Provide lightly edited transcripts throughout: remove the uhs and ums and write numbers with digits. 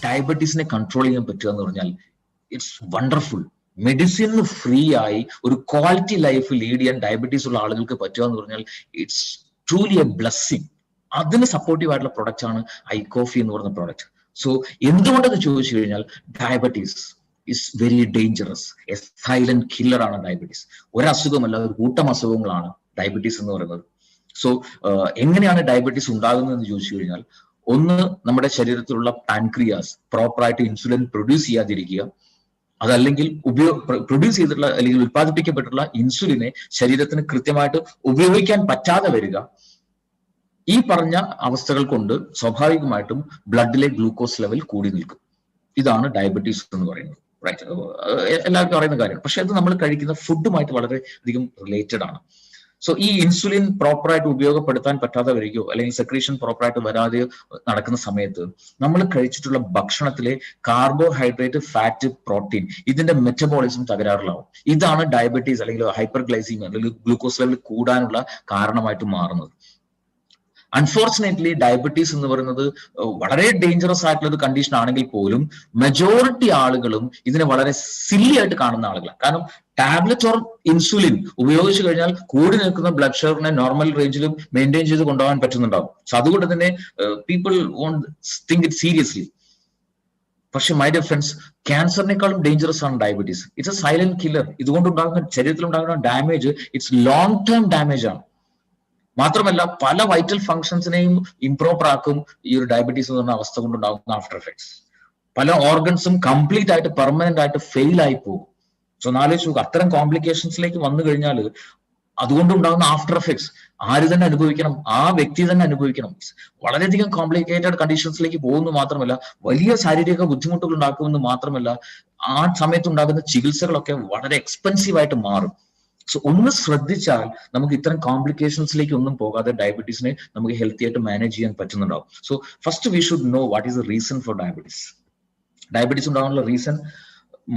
ഡയബറ്റീസിനെ control ചെയ്യാൻ പറ്റുക എന്ന് പറഞ്ഞാൽ ഇറ്റ്സ് വണ്ടർഫുൾ. മെഡിസിന് ഫ്രീ ആയി ഒരു ക്വാളിറ്റി ലൈഫ് ലീഡ് ചെയ്യാൻ ഡയബറ്റീസ് ഉള്ള ആളുകൾക്ക് പറ്റുക എന്ന് പറഞ്ഞാൽ ഇറ്റ്സ് ട്രൂലി എ ബ്ലെസ്സിങ്. അതിന് സപ്പോർട്ടീവ് ആയിട്ടുള്ള പ്രൊഡക്റ്റ് ആണ് ഐകോഫി എന്ന് പറയുന്ന പ്രോഡക്റ്റ്. സോ എന്തുകൊണ്ടെന്ന് ചോദിച്ചു കഴിഞ്ഞാൽ diabetes is very dangerous. A silent killer ആണ് ഡയബറ്റീസ്. ഒരസുഖമല്ല, ഒരു കൂട്ടം അസുഖങ്ങളാണ് ഡയബറ്റീസ് എന്ന് പറയുന്നത്. സോ എങ്ങനെയാണ് ഡയബറ്റീസ് ഉണ്ടാകുന്നതെന്ന് ചോദിച്ചു കഴിഞ്ഞാൽ, ഒന്ന്, നമ്മുടെ ശരീരത്തിലുള്ള പാൻക്രിയാസ് പ്രോപ്പറായിട്ട് ഇൻസുലിൻ പ്രൊഡ്യൂസ് ചെയ്യാതിരിക്കുക, അതല്ലെങ്കിൽ പ്രൊഡ്യൂസ് ചെയ്തിട്ടുള്ള അല്ലെങ്കിൽ ഉത്പാദിപ്പിക്കപ്പെട്ടിട്ടുള്ള ഇൻസുലിനെ ശരീരത്തിന് കൃത്യമായിട്ട് ഉപയോഗിക്കാൻ പറ്റാതെ വരിക. ഈ പറഞ്ഞ അവസ്ഥകൾ കൊണ്ട് സ്വാഭാവികമായിട്ടും ബ്ലഡിലെ ഗ്ലൂക്കോസ് ലെവൽ കൂടി നിൽക്കും. ഇതാണ് ഡയബറ്റീസ് എന്ന് പറയുന്നത്. റൈറ്റ്, എല്ലാവർക്കും അറിയുന്ന കാര്യമാണ്. പക്ഷെ അത് നമ്മൾ കഴിക്കുന്ന ഫുഡുമായിട്ട് വളരെ അധികം റിലേറ്റഡ് ആണ്. സോ ഈ ഇൻസുലിൻ പ്രോപ്പറായിട്ട് ഉപയോഗപ്പെടുത്താൻ പറ്റാതെ വരികയോ അല്ലെങ്കിൽ സെക്രീഷൻ പ്രോപ്പറായിട്ട് വരാതെയോ നടക്കുന്ന സമയത്ത് നമ്മൾ കഴിച്ചിട്ടുള്ള ഭക്ഷണത്തിലെ കാർബോഹൈഡ്രേറ്റ്, ഫാറ്റ്, പ്രോട്ടീൻ ഇതിന്റെ മെറ്റബോളിസം തകരാറിലാവും. ഇതാണ് ഡയബറ്റീസ് അല്ലെങ്കിൽ ഹൈപ്പർഗ്ലൈസീമിയ അല്ലെങ്കിൽ ഗ്ലൂക്കോസ് ലെവൽ കൂടാനുള്ള കാരണമായിട്ട് മാറുന്നത്. അൺഫോർച്ചുനേറ്റ്ലി ഡയബറ്റീസ് എന്ന് പറയുന്നത് വളരെ ഡേഞ്ചറസ് ആയിട്ടുള്ള ഒരു കണ്ടീഷൻ ആണെങ്കിൽ പോലും മെജോറിറ്റി ആളുകളും ഇതിനെ വളരെ സില്ലി ആയിട്ട് കാണുന്ന ആളുകളാണ്. കാരണം ടാബ്ലറ്റ് ഓർ ഇൻസുലിൻ ഉപയോഗിച്ചു കഴിഞ്ഞാൽ കൂടി നിൽക്കുന്ന ബ്ലഡ് ഷുഗറിനെ നോർമൽ റേഞ്ചിലും മെയിൻറ്റെയിൻ ചെയ്ത് കൊണ്ടുപോകാൻ പറ്റുന്നുണ്ടാവും. സോ അതുകൊണ്ട് തന്നെ people won't think it seriously. പക്ഷെ മൈ ഡിയർ ഫ്രണ്ട്സ്, ക്യാൻസറിനേക്കാളും ഡേഞ്ചറസ് ആണ് diabetes. It's a silent killer. ഇതുകൊണ്ടുണ്ടാകുന്ന ശരീരത്തിലുണ്ടാകുന്ന damage it's long term damage ആണ്. മാത്രമല്ല പല വൈറ്റൽ ഫങ്ഷൻസിനെയും ഇംപ്രോപ്പർ ആക്കും ഈ ഒരു ഡയബറ്റീസ് എന്ന് പറഞ്ഞ അവസ്ഥ കൊണ്ടുണ്ടാകുന്ന ആഫ്റ്റർ എഫക്ട്സ്. പല ഓർഗൻസും കംപ്ലീറ്റ് ആയിട്ട് പെർമനന്റ് ആയിട്ട് ഫെയിൽ ആയി പോകും. സോ നാലോചിച്ച് അത്തരം കോംപ്ലിക്കേഷൻസിലേക്ക് വന്നു കഴിഞ്ഞാൽ അതുകൊണ്ടുണ്ടാകുന്ന ആഫ്റ്റർ എഫക്ട്സ് ആര് തന്നെ അനുഭവിക്കണം? ആ വ്യക്തി തന്നെ അനുഭവിക്കണം. വളരെയധികം കോംപ്ലിക്കേറ്റഡ് കണ്ടീഷൻസിലേക്ക് പോകുന്നു മാത്രമല്ല വലിയ ശാരീരിക ബുദ്ധിമുട്ടുകൾ ഉണ്ടാക്കുമെന്ന് മാത്രമല്ല ആ സമയത്ത് ഉണ്ടാകുന്ന ചികിത്സകളൊക്കെ വളരെ എക്സ്പെൻസീവ് ആയിട്ട് മാറും. സോ ഒന്ന് ശ്രദ്ധിച്ചാൽ നമുക്ക് ഇത്തരം കോംപ്ലിക്കേഷൻസിലേക്ക് ഒന്നും പോകാതെ ഡയബറ്റീസിനെ നമുക്ക് ഹെൽത്തി ആയിട്ട് മാനേജ് ചെയ്യാൻ പറ്റുന്നുണ്ടാവും. So first we should know what is the reason for diabetes. Diabetes ഉണ്ടാകാനുള്ള റീസൺ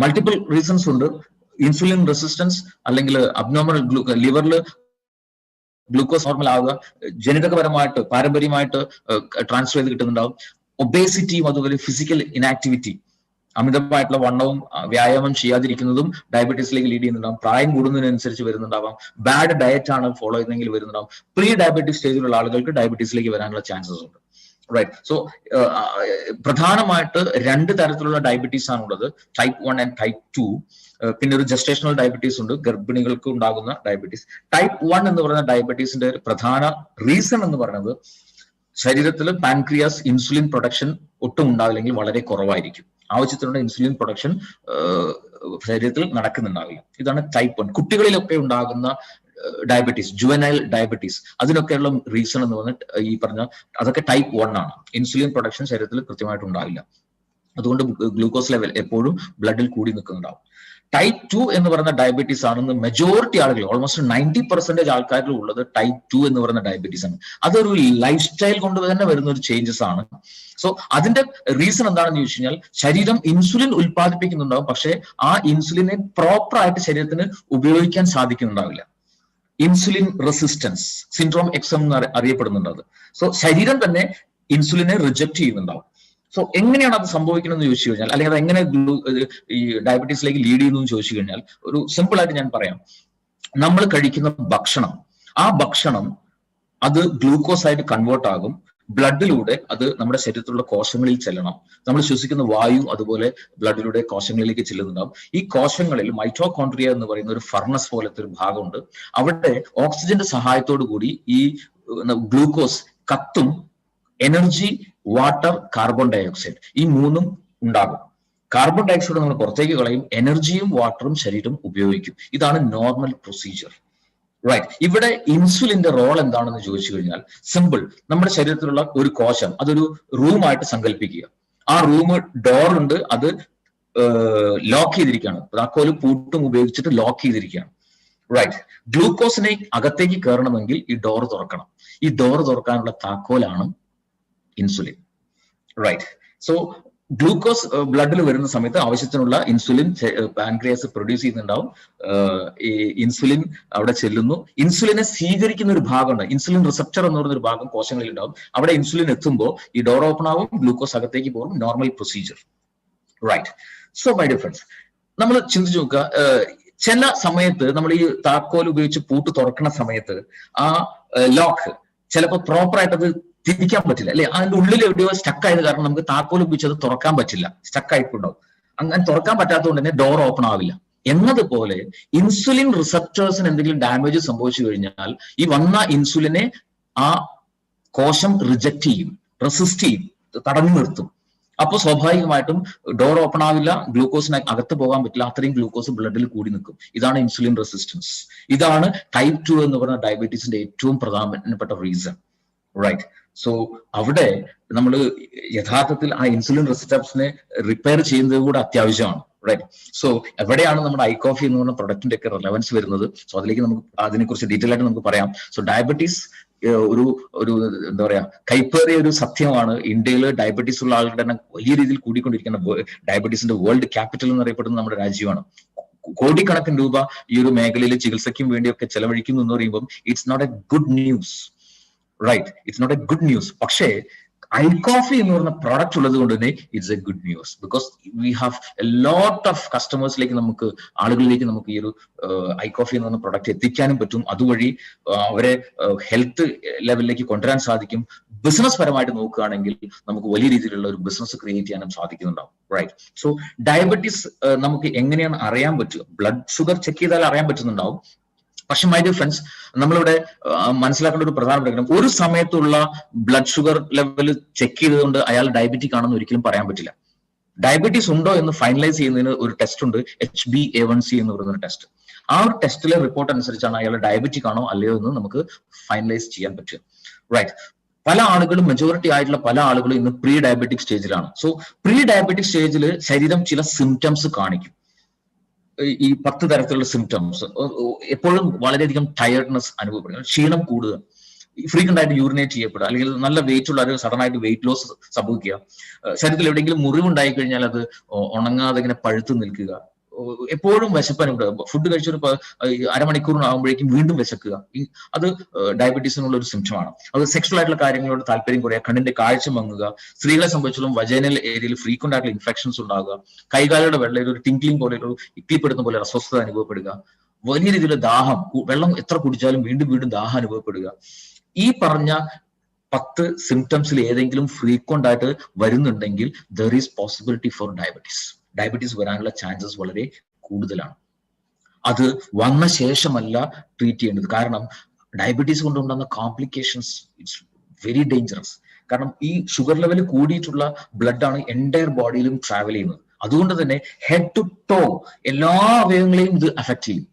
മൾട്ടിപ്പിൾ റീസൺസ് ഉണ്ട്. ഇൻസുലിൻ റെസിസ്റ്റൻസ്, അല്ലെങ്കിൽ അബ്നോർമൽ ലിവറിൽ ഗ്ലൂക്കോസ് നോർമൽ ആവുക, ജനിതകപരമായിട്ട് പാരമ്പര്യമായിട്ട് ട്രാൻസ്ഫർ ചെയ്ത് കിട്ടുന്നുണ്ടാവും. ഒബേസിറ്റിയും അതുപോലെ ഫിസിക്കൽ ഇനാക്ടിവിറ്റി, അമിതമായിട്ടുള്ള വണ്ണവും വ്യായാമം ചെയ്യാതിരിക്കുന്നതും ഡയബറ്റീസിലേക്ക് ലീഡ് ചെയ്യുന്നുണ്ടാവും. പ്രായം കൂടുന്നതിനനുസരിച്ച് വരുന്നുണ്ടാവാം. ബാഡ് ഡയറ്റ് ആണ് ഫോളോ ചെയ്യുന്നതെങ്കിൽ വരുന്നുണ്ടാവും. പ്രീ ഡയബറ്റീസ് സ്റ്റേജിലുള്ള ആളുകൾക്ക് ഡയബറ്റീസിലേക്ക് വരാനുള്ള ചാൻസസ് ഉണ്ട്. റൈറ്റ്. സോ പ്രധാനമായിട്ട് രണ്ട് തരത്തിലുള്ള ഡയബറ്റീസ് ആണുള്ളത്, ടൈപ്പ് 1 ആൻഡ് ടൈപ്പ് 2. പിന്നെ ഒരു ജസ്റ്റേഷണൽ ഡയബറ്റീസ് ഉണ്ട്, ഗർഭിണികൾക്ക് ഉണ്ടാകുന്ന ഡയബറ്റീസ്. ടൈപ്പ് 1 എന്ന് പറയുന്ന ഡയബറ്റീസിന്റെ പ്രധാന റീസൺ എന്ന് പറയുന്നത് ശരീരത്തിൽ പാൻക്രിയാസ് ഇൻസുലിൻ പ്രൊഡക്ഷൻ ഒട്ടും ഉണ്ടാവില്ലെങ്കിൽ വളരെ കുറവായിരിക്കും. ആവശ്യത്തിനുള്ള ഇൻസുലിൻ പ്രൊഡക്ഷൻ ശരീരത്തിൽ നടക്കുന്നുണ്ടാവില്ല. ഇതാണ് ടൈപ്പ് 1. കുട്ടികളിലൊക്കെ ഉണ്ടാകുന്ന ഡയബറ്റീസ്, ജുവനൈൽ ഡയബറ്റീസ്, അതിനൊക്കെയുള്ള റീസൺ എന്ന് പറഞ്ഞാൽ ഈ പറഞ്ഞ അതൊക്കെ ടൈപ്പ് 1 ആണ്. ഇൻസുലിൻ പ്രൊഡക്ഷൻ ശരീരത്തിൽ കൃത്യമായിട്ട് ഉണ്ടാവില്ല. അതുകൊണ്ട് ഗ്ലൂക്കോസ് ലെവൽ എപ്പോഴും ബ്ലഡിൽ കൂടി നിൽക്കുന്നുണ്ടാവും. ടൈപ്പ് 2 എന്ന് പറയുന്ന ഡയബറ്റീസ് ആണെന്ന് മെജോറിറ്റി ആളുകൾ, ഓൾമോസ്റ്റ് 90% ആൾക്കാരിൽ ഉള്ളത് ടൈപ്പ് 2 എന്ന് പറയുന്ന ഡയബറ്റീസ് ആണ്. അതൊരു ലൈഫ് സ്റ്റൈൽ കൊണ്ട് തന്നെ വരുന്ന ഒരു ചേഞ്ചസ് ആണ്. സോ അതിന്റെ റീസൺ എന്താണെന്ന് ചോദിച്ചു കഴിഞ്ഞാൽ, ശരീരം ഇൻസുലിൻ ഉൽപ്പാദിപ്പിക്കുന്നുണ്ടാവും, പക്ഷെ ആ ഇൻസുലിനെ പ്രോപ്പർ ആയിട്ട് ശരീരത്തിന് ഉപയോഗിക്കാൻ സാധിക്കുന്നുണ്ടാവില്ല. ഇൻസുലിൻ റെസിസ്റ്റൻസ് സിൻഡ്രോം എക്സം എന്ന് അറിയപ്പെടുന്നുണ്ട് അത്. സോ ശരീരം തന്നെ ഇൻസുലിനെ റിജക്ട് ചെയ്യുന്നുണ്ടാവും. സോ എങ്ങനെയാണ് അത് സംഭവിക്കണമെന്ന് ചോദിച്ചു കഴിഞ്ഞാൽ, അല്ലെങ്കിൽ അത് എങ്ങനെ ഈ ഡയബറ്റീസിലേക്ക് ലീഡ് ചെയ്യുന്നു എന്ന് ചോദിച്ചു കഴിഞ്ഞാൽ, ഒരു സിമ്പിൾ ആയിട്ട് ഞാൻ പറയാം. നമ്മൾ കഴിക്കുന്ന ഭക്ഷണം, ആ ഭക്ഷണം അത് ഗ്ലൂക്കോസ് ആയിട്ട് കൺവേർട്ട് ആകും. ബ്ലഡിലൂടെ അത് നമ്മുടെ ശരീരത്തിലുള്ള കോശങ്ങളിൽ ചെല്ലണം. നമ്മൾ ശ്വസിക്കുന്ന വായു അതുപോലെ ബ്ലഡിലൂടെ കോശങ്ങളിലേക്ക് ചെല്ലുന്നുണ്ടാവും. ഈ കോശങ്ങളിൽ മൈറ്റോകോൺട്രിയ എന്ന് പറയുന്ന ഒരു ഫർണസ് പോലത്തെ ഒരു ഭാഗമുണ്ട്. അവിടെ ഓക്സിജന്റെ സഹായത്തോടു കൂടി ഈ ഗ്ലൂക്കോസ് കത്തും. എനർജി, വാട്ടർ, കാർബൺ ഡയോക്സൈഡ്, ഈ മൂന്നും ഉണ്ടാകും. കാർബൺ ഡയോക്സൈഡ് നമ്മൾ പുറത്തേക്ക് കളയും, എനർജിയും വാട്ടറും ശരീരം ഉപയോഗിക്കും. ഇതാണ് നോർമൽ പ്രൊസീജിയർ. റൈറ്റ്. ഇവിടെ ഇൻസുലിന്റെ റോൾ എന്താണെന്ന് ചോദിച്ചു കഴിഞ്ഞാൽ സിമ്പിൾ. നമ്മുടെ ശരീരത്തിലുള്ള ഒരു കോശം, അതൊരു റൂമായിട്ട് സങ്കല്പിക്കുക. ആ റൂം ഡോർ ഉണ്ട്, അത് ലോക്ക് ചെയ്തിരിക്കുകയാണ്. താക്കോലും പൂട്ടും ഉപയോഗിച്ചിട്ട് ലോക്ക് ചെയ്തിരിക്കുകയാണ്. റൈറ്റ്. ഗ്ലൂക്കോസിനെ അകത്തേക്ക് കയറണമെങ്കിൽ ഈ ഡോർ തുറക്കണം. ഈ ഡോർ തുറക്കാനുള്ള താക്കോലാണ് ഇൻസുലിൻ. റൈറ്റ്. സോ ഗ്ലൂക്കോസ് ബ്ലഡിൽ വരുന്ന സമയത്ത് ആവശ്യത്തിനുള്ള ഇൻസുലിൻ പാൻക്രിയാസ് പ്രൊഡ്യൂസ് ചെയ്യുന്നുണ്ടാവും. ഈ ഇൻസുലിൻ അവിടെ ചെല്ലുന്നു. ഇൻസുലിനെ സ്വീകരിക്കുന്ന ഒരു ഭാഗമുണ്ട്, ഇൻസുലിൻ റിസപ്റ്റർ എന്ന് പറയുന്ന ഒരു ഭാഗം കോശങ്ങളിൽ ഉണ്ടാവും. അവിടെ ഇൻസുലിൻ എത്തുമ്പോൾ ഈ ഡോർ ഓപ്പൺ ആവും, ഗ്ലൂക്കോസ് അകത്തേക്ക് പോകും. Normal procedure, right? So my dear friends, നമ്മൾ ചിന്തിച്ചു നോക്കുക, ചില സമയത്ത് നമ്മൾ ഈ താക്കോൽ ഉപയോഗിച്ച് പൂട്ട് തുറക്കുന്ന സമയത്ത് ആ ലോക്ക് ചിലപ്പോൾ പ്രോപ്പറായിട്ട് അത് തിരിക്കാൻ പറ്റില്ല, അല്ലെ? അതിന്റെ ഉള്ളിൽ എവിടെയോ സ്റ്റക്ക് ആയത് കാരണം നമുക്ക് താക്കോൽ ഉപയോഗിച്ച് അത് തുറക്കാൻ പറ്റില്ല, സ്റ്റക്ക് ആയിട്ടുണ്ടാവും. അങ്ങനെ തുറക്കാൻ പറ്റാത്തതുകൊണ്ട് തന്നെ ഡോർ ഓപ്പൺ ആവില്ല. എന്നതുപോലെ ഇൻസുലിൻ റിസപ്റ്റേഴ്സിന് എന്തെങ്കിലും ഡാമേജ് സംഭവിച്ചു കഴിഞ്ഞാൽ ഈ വന്ന ഇൻസുലിനെ ആ കോശം റിജക്ട് ചെയ്യും, റെസിസ്റ്റ് ചെയ്യും, തടഞ്ഞു നിർത്തും. അപ്പോൾ സ്വാഭാവികമായിട്ടും ഡോർ ഓപ്പൺ ആവില്ല, ഗ്ലൂക്കോസിന് അകത്ത് പോകാൻ പറ്റില്ല, അത്രയും ഗ്ലൂക്കോസ് ബ്ലഡിൽ കൂടി നിൽക്കും. ഇതാണ് ഇൻസുലിൻ റെസിസ്റ്റൻസ്. ഇതാണ് ടൈപ്പ് 2 എന്ന് പറയുന്ന ഡയബറ്റീസിന്റെ ഏറ്റവും പ്രധാനപ്പെട്ട റീസൺ, റൈറ്റ്? സോ അവിടെ നമ്മൾ യഥാർത്ഥത്തിൽ ആ ഇൻസുലിൻ റെസിസ്റ്റൻസിനെ റിപ്പയർ ചെയ്യുന്നത് കൂടെ അത്യാവശ്യമാണ്, റൈറ്റ്? സോ എവിടെയാണ് നമ്മുടെ ഐകോഫി എന്ന് പറഞ്ഞ പ്രൊഡക്റ്റിന്റെ ഒക്കെ റെലവൻസ് വരുന്നത്? സോ അതിലേക്ക് നമുക്ക് അതിനെക്കുറിച്ച് ഡീറ്റെയിൽ ആയിട്ട് നമുക്ക് പറയാം. സോ ഡയബറ്റീസ് ഒരു എന്താ പറയാ, കൈപ്പേറിയ ഒരു സത്യമാണ്. ഇന്ത്യയിൽ ഡയബറ്റീസ് ഉള്ള ആളുകളുടെ തന്നെ വലിയ രീതിയിൽ കൂടിക്കൊണ്ടിരിക്കുന്ന, ഡയബറ്റീസിന്റെ വേൾഡ് ക്യാപിറ്റൽ എന്നറിയപ്പെടുന്ന നമ്മുടെ രാജ്യമാണ്. കോടിക്കണക്കിന് രൂപ ഈ ഒരു മേഖലയിൽ ചികിത്സയ്ക്കും വേണ്ടിയൊക്കെ ചെലവഴിക്കുന്നു എന്ന് പറയുമ്പോൾ it's not a good news, right? It's not a good news. പക്ഷേ ഐകോഫി എന്ന് പറയുന്ന പ്രോഡക്റ്റ് ഉള്ളത് കൊണ്ട് തന്നെ it's a good news, because we have a lot of കസ്റ്റമേഴ്സിലേക്ക്, നമുക്ക് ആളുകളിലേക്ക് നമുക്ക് ഈ ഒരു ഐകോഫി എന്ന് പറയുന്ന പ്രോഡക്റ്റ് എത്തിക്കാനും പറ്റും. അതുവഴി അവരെ ഹെൽത്ത് ലെവലിലേക്ക് കൊണ്ടുവരാൻ സാധിക്കും. ബിസിനസ് പരമായിട്ട് നോക്കുകയാണെങ്കിൽ നമുക്ക് വലിയ രീതിയിലുള്ള ഒരു ബിസിനസ് ക്രിയേറ്റ് ചെയ്യാനും സാധിക്കുന്നുണ്ടാവും, റൈറ്റ്? സോ ഡയബറ്റീസ് നമുക്ക് എങ്ങനെയാണ് അറിയാൻ പറ്റുക? ബ്ലഡ് ഷുഗർ ചെക്ക് ചെയ്താൽ അറിയാൻ പറ്റുന്നുണ്ടാവും. പക്ഷെ മൈ ഡിയർ ഫ്രണ്ട്സ്, നമ്മളിവിടെ മനസ്സിലാക്കേണ്ട ഒരു പ്രധാനപ്പെട്ട കാര്യം, ഒരു സമയത്തുള്ള ബ്ലഡ് ഷുഗർ ലെവൽ ചെക്ക് ചെയ്തുകൊണ്ട് അയാൾ ഡയബറ്റിക് ആണെന്ന് ഒരിക്കലും പറയാൻ പറ്റില്ല. ഡയബറ്റീസ് ഉണ്ടോ എന്ന് ഫൈനലൈസ് ചെയ്യുന്നതിന് ഒരു ടെസ്റ്റ് ഉണ്ട്, HbA1c എന്ന് പറയുന്ന ടെസ്റ്റ്. ആ ഒരു ടെസ്റ്റിലെ റിപ്പോർട്ട് അനുസരിച്ചാണ് അയാൾ ഡയബറ്റിക് ആണോ അല്ലയോ എന്ന് നമുക്ക് ഫൈനലൈസ് ചെയ്യാൻ പറ്റുക, റൈറ്റ്? പല ആളുകളും, മെജോറിറ്റി ആയിട്ടുള്ള പല ആളുകളും ഇന്ന് പ്രീ ഡയബറ്റിക് സ്റ്റേജിലാണ്. സോ പ്രീ ഡയബറ്റിക് സ്റ്റേജിൽ ശരീരം ചില സിംറ്റംസ് കാണിക്കും, ഈ 10 തരത്തിലുള്ള സിംറ്റംസ്. എപ്പോഴും വളരെയധികം ടയർഡ്നെസ് അനുഭവപ്പെടുക, ക്ഷീണം കൂടുക, ഫ്രീക്വന്റ് ആയിട്ട് യൂറിനേറ്റ് ചെയ്യപ്പെടുക, അല്ലെങ്കിൽ നല്ല വെയിറ്റ് ഉള്ള ഒരു സഡൻ ആയിട്ട് വെയിറ്റ് ലോസ് സംഭവിക്കുക, ശരീരത്തിൽ എവിടെയെങ്കിലും മുറിവുണ്ടായി കഴിഞ്ഞാൽ അത് ഉണങ്ങാതെ ഇങ്ങനെ പഴുത്ത് നിൽക്കുക, എപ്പോഴും വിശപ്പനുണ്ട്, ഫുഡ് കഴിച്ചൊരു അരമണിക്കൂറിനാകുമ്പോഴേക്കും വീണ്ടും വിശക്കുക. അത് ഡയബറ്റീസിനുള്ള ഒരു സിംറ്റമാണ്. അത് സെക്ഷൽ ആയിട്ടുള്ള കാര്യങ്ങളോട് താല്പര്യം കുറയുക, കണ്ണിന്റെ കാഴ്ച മങ്ങുക, സ്ത്രീകളെ സംബന്ധിച്ചും വജൈനൽ ഏരിയയിൽ ഫ്രീക്വന്റ് ആയിട്ടുള്ള ഇൻഫെക്ഷൻസ് ഉണ്ടാകുക, കൈകാലുകളുടെ വെള്ളയിൽ ഒരു ടിങ്ക്ലിംഗ് പോലെ, ഒരു ഇക്കിപ്പെടുന്ന പോലെ അസ്വസ്ഥത അനുഭവപ്പെടുക, വലിയ രീതിയിലുള്ള ദാഹം, വെള്ളം എത്ര കുടിച്ചാലും വീണ്ടും വീണ്ടും ദാഹം അനുഭവപ്പെടുക. ഈ പറഞ്ഞ 10 സിംറ്റംസിൽ ഏതെങ്കിലും ഫ്രീക്വന്റ് ആയിട്ട് വരുന്നുണ്ടെങ്കിൽ there is possibility four diabetes വരാനുള്ള ചാൻസസ് വളരെ കൂടുതലാണ്. അത് വന്ന ശേഷമല്ല ട്രീറ്റ് ചെയ്യേണ്ടത്. കാരണം ഡയബറ്റീസ് കൊണ്ടുണ്ടാകുന്ന കോംപ്ലിക്കേഷൻസ് ഇറ്റ്സ് വെരി ഡേഞ്ചറസ്. കാരണം ഈ ഷുഗർ ലെവൽ കൂടിയിട്ടുള്ള ബ്ലഡാണ് എൻറ്റയർ ബോഡിയിലും ട്രാവൽ ചെയ്യുന്നത്. അതുകൊണ്ട് തന്നെ ഹെഡ് ടു ടോ എല്ലാ അവയവങ്ങളെയും ഇത് അഫക്ട് ചെയ്യും,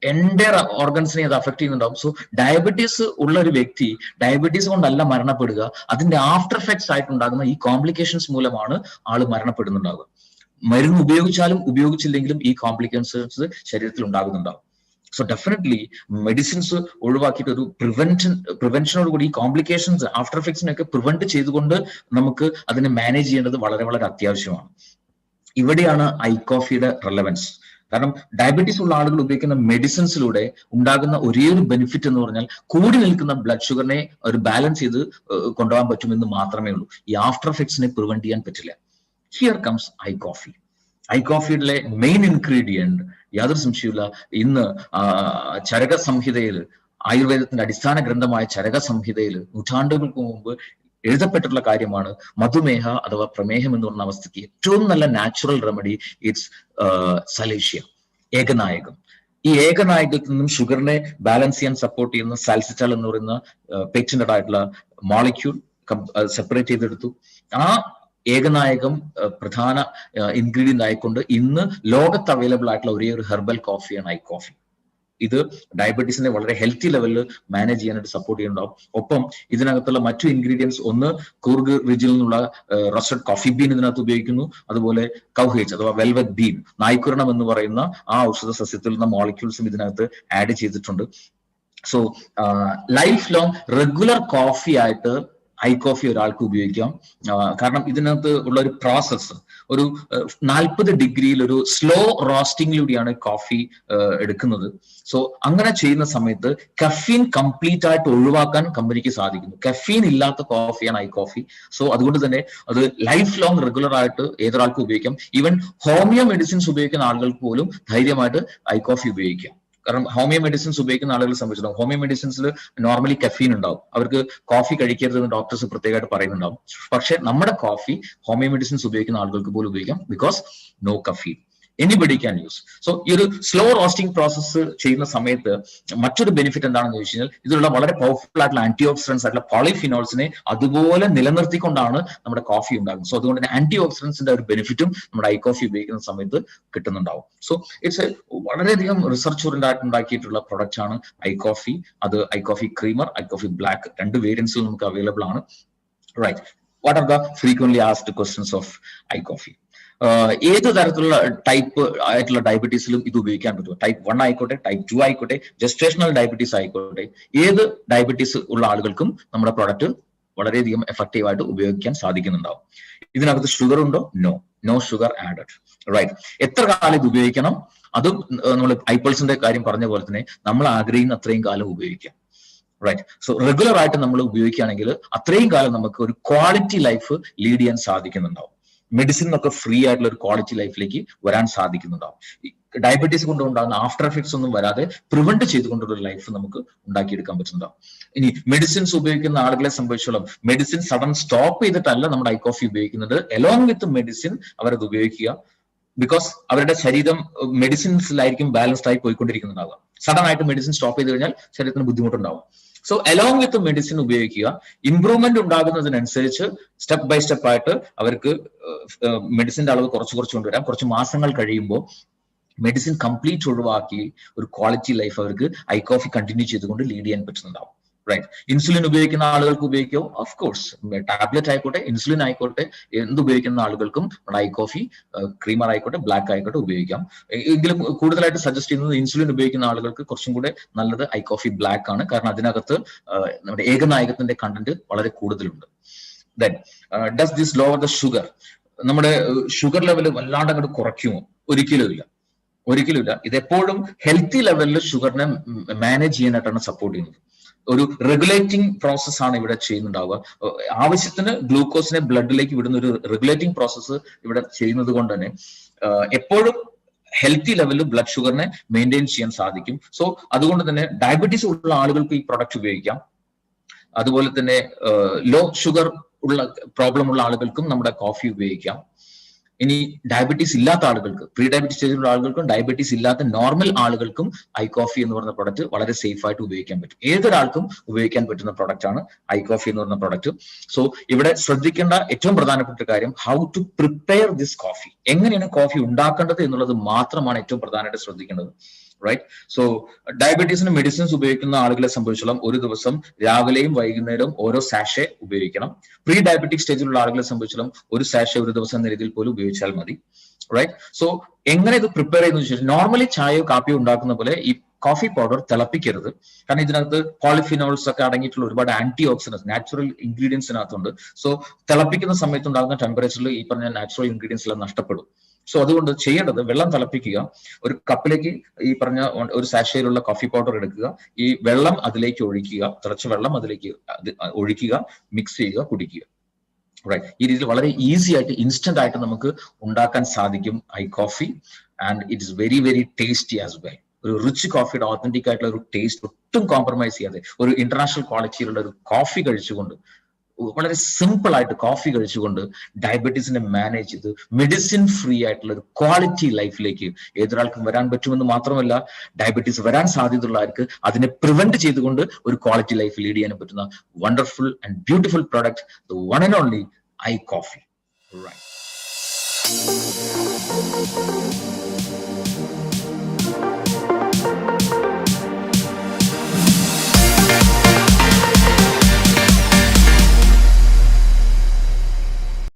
എൻറ്റയർ ഓർഗൻസിനെ അത് അഫക്ട് ചെയ്യുന്നുണ്ടാവും. സോ ഡയബറ്റീസ് ഉള്ള ഒരു വ്യക്തി ഡയബറ്റീസ് കൊണ്ടല്ല മരണപ്പെടുക, അതിന്റെ ആഫ്റ്റർ എഫക്ട്സ് ആയിട്ടുണ്ടാകുന്ന ഈ കോംപ്ലിക്കേഷൻസ് മൂലമാണ് ആള് മരണപ്പെടുന്നുണ്ടാവുക. മരുന്ന് ഉപയോഗിച്ചാലും ഉപയോഗിച്ചില്ലെങ്കിലും ഈ കോംപ്ലിക്കേഷൻസ് ശരീരത്തിൽ ഉണ്ടാകുന്നുണ്ടാവും. സോ ഡെഫിനറ്റ്ലി മെഡിസിൻസ് ഒഴിവാക്കിയിട്ട് ഒരു പ്രിവെൻഷനോട് കൂടി ഈ കോംപ്ലിക്കേഷൻസ്, ആഫ്റ്റർ എഫക്ട്സിനൊക്കെ പ്രിവെന്റ് ചെയ്തുകൊണ്ട് നമുക്ക് അതിനെ മാനേജ് ചെയ്യേണ്ടത് വളരെ വളരെ അത്യാവശ്യമാണ്. ഇവിടെയാണ് ഐകോഫിയുടെ റെലവൻസ്. കാരണം ഡയബറ്റീസ് ഉള്ള ആളുകൾ ഉപയോഗിക്കുന്ന മെഡിസിൻസിലൂടെ ഉണ്ടാകുന്ന ഒരേ ഒരു ബെനിഫിറ്റ് എന്ന് പറഞ്ഞാൽ കൂടി നിൽക്കുന്ന ബ്ലഡ് ഷുഗറിനെ ഒരു ബാലൻസ് ചെയ്ത് കൊണ്ടുപോകാൻ പറ്റുമെന്ന് മാത്രമേ ഉള്ളൂ. ഈ ആഫ്റ്റർ എഫക്ട്സിനെ പ്രിവെന്റ് ചെയ്യാൻ പറ്റില്ല. Here comes iCoffee. ഐകോഫിയുടെ മെയിൻ ഇൻഗ്രീഡിയന്റ് യാതൊരു സംശയമില്ല, ഇന്ന് ചരക സംഹിതയിൽ, ആയുർവേദത്തിന്റെ അടിസ്ഥാന ഗ്രന്ഥമായ ചരക സംഹിതയിൽ നൂറ്റാണ്ടുകൾക്ക് മുമ്പ് എഴുതപ്പെട്ടിട്ടുള്ള കാര്യമാണ് മധുമേഹ അഥവാ പ്രമേഹം എന്ന് പറഞ്ഞ അവസ്ഥയ്ക്ക് ഏറ്റവും നല്ല നാച്ചുറൽ റെമഡി ഇറ്റ്സ് സലേഷ്യ, ഏകനായകം. ഈ ഏകനായകത്തിൽ നിന്നും ഷുഗറിനെ ബാലൻസ് ചെയ്യാൻ സപ്പോർട്ട് ചെയ്യുന്ന സാൽസിറ്റാൾ എന്ന് പറയുന്ന പേറ്റന്റഡ് ആയിട്ടുള്ള മോളിക്യൂൾ സെപ്പറേറ്റ് ചെയ്തെടുത്തു. ആ ഏകനായകം പ്രധാന ഇൻഗ്രീഡിയന്റ് ആയിക്കൊണ്ട് ഇന്ന് ലോകത്ത് അവൈലബിൾ ആയിട്ടുള്ള ഒരേ ഒരു ഹെർബൽ കോഫിയാണ് ഐകോഫി. ഇത് ഡയബറ്റീസിനെ വളരെ ഹെൽത്തി ലെവലിൽ മാനേജ് ചെയ്യാനായിട്ട് സപ്പോർട്ട് ചെയ്യുന്നുണ്ടാവും. ഒപ്പം ഇതിനകത്തുള്ള മറ്റു ഇൻഗ്രീഡിയൻസ്, ഒന്ന് കൂർഗ് റിജിൽ നിന്നുള്ള റോസ്റ്റഡ് കോഫി ബീൻ ഇതിനകത്ത് ഉപയോഗിക്കുന്നു. അതുപോലെ കൗഹേജ് അഥവാ വെൽവെറ്റ് ബീൻ, നായ്ക്കുരണം എന്ന് പറയുന്ന ആ ഔഷധ സസ്യത്തിൽ നിന്ന് മോളിക്യൂൾസും ഇതിനകത്ത് ആഡ് ചെയ്തിട്ടുണ്ട്. So life long regular coffee ആയിട്ട് ഐ കോഫി ഒരാൾക്ക് ഉപയോഗിക്കാം. കാരണം ഇതിനകത്ത് ഉള്ള ഒരു പ്രോസസ്സ് ഒരു 40 ഡിഗ്രിയിൽ ഒരു സ്ലോ റോസ്റ്റിംഗിലൂടെയാണ് കോഫി എടുക്കുന്നത്. സോ അങ്ങനെ ചെയ്യുന്ന സമയത്ത് കഫീൻ കംപ്ലീറ്റ് ആയിട്ട് ഒഴിവാക്കാൻ കമ്പനിക്ക് സാധിക്കുന്നു. കഫീൻ ഇല്ലാത്ത കോഫിയാണ് ഐ കോഫി. സോ അതുകൊണ്ട് തന്നെ അത് ലൈഫ് ലോങ് റെഗുലർ ആയിട്ട് ഏതൊരാൾക്കും ഉപയോഗിക്കാം. ഈവൻ ഹോമിയോ മെഡിസിൻസ് ഉപയോഗിക്കുന്ന ആളുകൾക്ക് പോലും ധൈര്യമായിട്ട് ഐ കോഫി ഉപയോഗിക്കാം. കാരണം ഹോമിയോ മെഡിസിൻസ് ഉപയോഗിക്കുന്ന ആളുകളെ സംബന്ധിച്ചിടത്തോളം ഹോമിയോ മെഡിസിൻസിൽ നോർമലി കഫീൻ ഉണ്ടാവും. അവർക്ക് കോഫി കഴിക്കരുതെന്ന് ഡോക്ടേഴ്സ് പ്രത്യേകമായിട്ട് പറയുന്നുണ്ടാവും. പക്ഷെ നമ്മുടെ കോഫി ഹോമിയോ മെഡിസിൻസ് ഉപയോഗിക്കുന്ന ആളുകൾക്ക് പോലും ഉപയോഗിക്കാം, because no caffeine. Anybody can use. So ഈ ഒരു സ്ലോ റോസ്റ്റിംഗ് പ്രോസസ്സ് ചെയ്യുന്ന സമയത്ത് മറ്റൊരു ബെനിഫിറ്റ് എന്താണെന്ന് ചോദിച്ചു കഴിഞ്ഞാൽ ഇതിലുള്ള വളരെ പവർഫുൾ ആയിട്ടുള്ള ആന്റി ഓക്സിഡൻസ് ആയിട്ടുള്ള പോളിഫിനോൾസിനെ അതുപോലെ നിലനിർത്തിക്കൊണ്ടാണ് നമ്മുടെ കോഫി ഉണ്ടാകുന്നത്. സോ അതുകൊണ്ട് തന്നെ ആന്റി ഓക്സിഡൻസിന്റെ ഒരു ബെനിഫിറ്റും നമ്മുടെ ഐ കോഫി ഉപയോഗിക്കുന്ന സമയത്ത് കിട്ടുന്നുണ്ടാവും. സോ ഇറ്റ്സ് വളരെയധികം റിസർച്ച് ഓറിയന്റഡ് ഉണ്ടാക്കിയിട്ടുള്ള പ്രൊഡക്റ്റ് ആണ് ഐ കോഫി. അത് I coffee creamer, I coffee black, 2 വേരിയൻസിൽ നമുക്ക് അവൈലബിൾ ആണ്. Right. What are the frequently asked questions of I coffee? ഏത് തരത്തിലുള്ള ടൈപ്പ് ആയിട്ടുള്ള ഡയബറ്റീസിലും ഇത് ഉപയോഗിക്കാൻ പറ്റും. ടൈപ്പ് 1 ആയിക്കോട്ടെ, ടൈപ്പ് 2 ആയിക്കോട്ടെ, ജസ്റ്റേഷണൽ ഡയബറ്റീസ് ആയിക്കോട്ടെ, ഏത് ഡയബറ്റീസ് ഉള്ള ആളുകൾക്കും നമ്മുടെ പ്രോഡക്റ്റ് വളരെയധികം എഫക്റ്റീവ് ആയിട്ട് ഉപയോഗിക്കാൻ സാധിക്കുന്നുണ്ടാവും. ഇതിനകത്ത് ഷുഗർ ഉണ്ടോ? No sugar added. റൈറ്റ്. എത്ര കാലം ഇത് ഉപയോഗിക്കണം? അതും നമ്മൾ ഐപ്പിൾസിന്റെ കാര്യം പറഞ്ഞ പോലെ തന്നെ നമ്മൾ ആഗ്രഹിക്കുന്ന അത്രയും കാലം ഉപയോഗിക്കാം. റൈറ്റ്. സോ റെഗുലർ ആയിട്ട് നമ്മൾ ഉപയോഗിക്കുകയാണെങ്കിൽ അത്രയും കാലം നമുക്ക് ഒരു ക്വാളിറ്റി ലൈഫ് ലീഡ് ചെയ്യാൻ സാധിക്കുന്നുണ്ടാവും. മെഡിസിൻ ഒക്കെ ഫ്രീ ആയിട്ടുള്ള ഒരു ക്വാളിറ്റി ലൈഫിലേക്ക് വരാൻ സാധിക്കുന്നുണ്ടാവും. ഡയബറ്റീസ് കൊണ്ടുണ്ടാകുന്ന ആഫ്റ്റർ എഫക്ട്സ് ഒന്നും വരാതെ പ്രിവെന്റ് ചെയ്തുകൊണ്ടുള്ള ഒരു ലൈഫ് നമുക്ക് ഉണ്ടാക്കിയെടുക്കാൻ പറ്റുന്നുണ്ടാവും. ഇനി മെഡിസിൻസ് ഉപയോഗിക്കുന്ന ആളുകളെ സംബന്ധിച്ചോളം മെഡിസിൻ സഡൻ സ്റ്റോപ്പ് ചെയ്തിട്ടല്ല നമ്മുടെ ഐ കോഫി ഉപയോഗിക്കുന്നത്. എലോങ് വിത്ത് മെഡിസിൻ അവരത് ഉപയോഗിക്കുക. ബിക്കോസ് അവരുടെ ശരീരം മെഡിസിൻസിലായിരിക്കും ബാലൻസ്ഡ് ആയി പോയിക്കൊണ്ടിരിക്കുന്നുണ്ടാവുക. സഡൻ ആയിട്ട് മെഡിസിൻ സ്റ്റോപ്പ് ചെയ്ത് കഴിഞ്ഞാൽ ശരീരത്തിന് ബുദ്ധിമുട്ടുണ്ടാവും. സോ അലോങ് വിത്ത് മെഡിസിൻ ഉപയോഗിക്കുക. ഇംപ്രൂവ്മെന്റ് ഉണ്ടാകുന്നതിനനുസരിച്ച് സ്റ്റെപ്പ് ബൈ സ്റ്റെപ്പ് ആയിട്ട് അവർക്ക് മെഡിസിന്റെ അളവ് കുറച്ച് കൊണ്ടുവരാം. കുറച്ച് മാസങ്ങൾ കഴിയുമ്പോൾ മെഡിസിൻ കംപ്ലീറ്റ് ഒഴിവാക്കി ഒരു ക്വാളിറ്റി ലൈഫ് അവർക്ക് ഐ കോഫി കണ്ടിന്യൂ ചെയ്തുകൊണ്ട് ലീഡ് ചെയ്യാൻ പറ്റുന്നുണ്ടാവും. റൈറ്റ്. ഇൻസുലിൻ ഉപയോഗിക്കുന്ന ആളുകൾക്ക് ഉപയോഗിക്കാവും. ഓഫ് കോഴ്സ് ടാബ്ലറ്റ് ആയിക്കോട്ടെ, ഇൻസുലിൻ ആയിക്കോട്ടെ, എന്തുപയോഗിക്കുന്ന ആളുകൾക്കും ഐ കോഫി ക്രീമർ ആയിക്കോട്ടെ, ബ്ലാക്ക് ആയിക്കോട്ടെ ഉപയോഗിക്കാം. എങ്കിലും കൂടുതലായിട്ട് സജസ്റ്റ് ചെയ്യുന്നത് ഇൻസുലിൻ ഉപയോഗിക്കുന്ന ആളുകൾക്ക് കുറച്ചും കൂടെ നല്ലത് ഐ കോഫി ബ്ലാക്ക് ആണ്. കാരണം അതിനകത്ത് നമ്മുടെ ഏകനായകത്തിന്റെ കണ്ടന്റ് വളരെ കൂടുതലുണ്ട്. Then does this lower the sugar? നമ്മുടെ ഷുഗർ ലെവൽ വല്ലാണ്ട് അങ്ങോട്ട് കുറയ്ക്കുമോ? ഒരിക്കലുമില്ല. ഇതെപ്പോഴും ഹെൽത്തി ലെവലിൽ ഷുഗറിനെ മാനേജ് ചെയ്യാനായിട്ടാണ് സപ്പോർട്ട് ചെയ്യുന്നത്. ഒരു റെഗുലേറ്റിംഗ് പ്രോസസ് ആണ് ഇവിടെ ചെയ്യുന്നുണ്ടാവുക. ആവശ്യത്തിന് ഗ്ലൂക്കോസിനെ ബ്ലഡിലേക്ക് വിടുന്ന ഒരു റെഗുലേറ്റിംഗ് പ്രോസസ്സ് ഇവിടെ ചെയ്യുന്നത് കൊണ്ട് തന്നെ എപ്പോഴും ഹെൽത്തി ലെവലിൽ ബ്ലഡ് ഷുഗറിനെ മെയിൻറ്റെയിൻ ചെയ്യാൻ സാധിക്കും. സോ അതുകൊണ്ട് തന്നെ ഡയബറ്റീസ് ഉള്ള ആളുകൾക്ക് ഈ പ്രൊഡക്റ്റ് ഉപയോഗിക്കാം. അതുപോലെ തന്നെ ലോ ഷുഗർ ഉള്ള പ്രോബ്ലം ഉള്ള ആളുകൾക്കും നമ്മുടെ കോഫി ഉപയോഗിക്കാം. ഇനി ഡയബറ്റീസ് ഇല്ലാത്ത ആളുകൾക്ക്, പ്രീ ഡയബറ്റീസ് സ്റ്റേജിലുള്ള ആളുകൾക്കും ഡയബറ്റീസ് ഇല്ലാത്ത നോർമൽ ആളുകൾക്കും ഐ കോഫി എന്ന് പറയുന്ന പ്രൊഡക്റ്റ് വളരെ സേഫ് ആയിട്ട് ഉപയോഗിക്കാൻ പറ്റും. ഏതൊരാൾക്കും ഉപയോഗിക്കാൻ പറ്റുന്ന പ്രൊഡക്റ്റ് ആണ് ഐ കോഫി എന്ന് പറയുന്ന പ്രൊഡക്റ്റ്. സോ ഇവിടെ ശ്രദ്ധിക്കേണ്ട ഏറ്റവും പ്രധാനപ്പെട്ട കാര്യം how to prepare this coffee. എങ്ങനെയാണ് കോഫി ഉണ്ടാക്കേണ്ടത് എന്നുള്ളത് മാത്രമാണ് ഏറ്റവും പ്രധാനമായിട്ട് ശ്രദ്ധിക്കേണ്ടത്. റൈറ്റ്. സോ ഡയബറ്റീസിന് മെഡിസിൻസ് ഉപയോഗിക്കുന്ന ആളുകളെ സംബന്ധിച്ചോളം ഒരു ദിവസം രാവിലെയും വൈകുന്നേരവും ഓരോ സാഷെ ഉപയോഗിക്കണം. പ്രീ ഡയബറ്റിക് സ്റ്റേജിലുള്ള ആളുകളെ സംബന്ധിച്ചോളം ഒരു സാഷെ ഒരു ദിവസം എന്ന രീതിയിൽ പോലും ഉപയോഗിച്ചാൽ മതി. റൈറ്റ്. സോ എങ്ങനെ ഇത് പ്രിപ്പയർ ചെയ്യുന്ന വെച്ചാൽ നോർമലി ചായയോ കാപ്പിയോ ഉണ്ടാക്കുന്ന പോലെ ഈ കോഫി പൗഡർ തിളപ്പിക്കരുത്. കാരണം ഇതിനകത്ത് പോളിഫിനോൾസ് ഒക്കെ അടങ്ങിയിട്ടുള്ള ഒരുപാട് ആന്റി ഓക്സിഡൻസ് നാച്ചുറൽ ഇൻഗ്രീഡിയൻസിനകത്തുണ്ട്. സോ തിളപ്പിക്കുന്ന സമയത്ത് ഉണ്ടാകുന്ന ടെമ്പറേച്ചറിൽ ഈ പറഞ്ഞ നാച്ചുറൽ ഇൻഗ്രീഡിയൻസ് എല്ലാം നഷ്ടപ്പെടും. സോ അതുകൊണ്ട് ചെയ്യേണ്ടത് വെള്ളം തിളപ്പിക്കുക. ഒരു കപ്പിലേക്ക് ഈ പറഞ്ഞ ഒരു സാഷയിലുള്ള കോഫി പൗഡർ എടുക്കുക. ഈ വെള്ളം അതിലേക്ക് ഒഴിക്കുക. തിളച്ച വെള്ളം അതിലേക്ക് ഒഴിക്കുക, മിക്സ് ചെയ്യുക, കുടിക്കുക. റൈറ്റ്. ഈ രീതിയിൽ വളരെ ഈസി ആയിട്ട് ഇൻസ്റ്റന്റ് ആയിട്ട് നമുക്ക് ഉണ്ടാക്കാൻ സാധിക്കും I coffee. And it is very very tasty as well. ഒരു റിച്ച് കോഫിയുടെ ഓതന്റിക് ആയിട്ടുള്ള ഒരു ടേസ്റ്റ് ഒട്ടും കോംപ്രമൈസ് ചെയ്യാതെ ഒരു ഇന്റർനാഷണൽ ക്വാളിറ്റിയിലുള്ള ഒരു കോഫി കഴിച്ചുകൊണ്ട്, വളരെ സിമ്പിൾ ആയിട്ട് കോഫി കഴിച്ചുകൊണ്ട് ഡയബറ്റീസിനെ മാനേജ് ചെയ്ത് മെഡിസിൻ ഫ്രീ ആയിട്ടുള്ള ഒരു ക്വാളിറ്റി ലൈഫിലേക്ക് ഏതൊരാൾക്കും വരാൻ പറ്റുമെന്ന് മാത്രമല്ല ഡയബറ്റീസ് വരാൻ സാധ്യതയുള്ളവർക്ക് അതിനെ പ്രിവെന്റ് ചെയ്തുകൊണ്ട് ഒരു ക്വാളിറ്റി ലൈഫ് ലീഡ് ചെയ്യാൻ പറ്റുന്ന wonderful and beautiful product, the one and only I coffee. Right.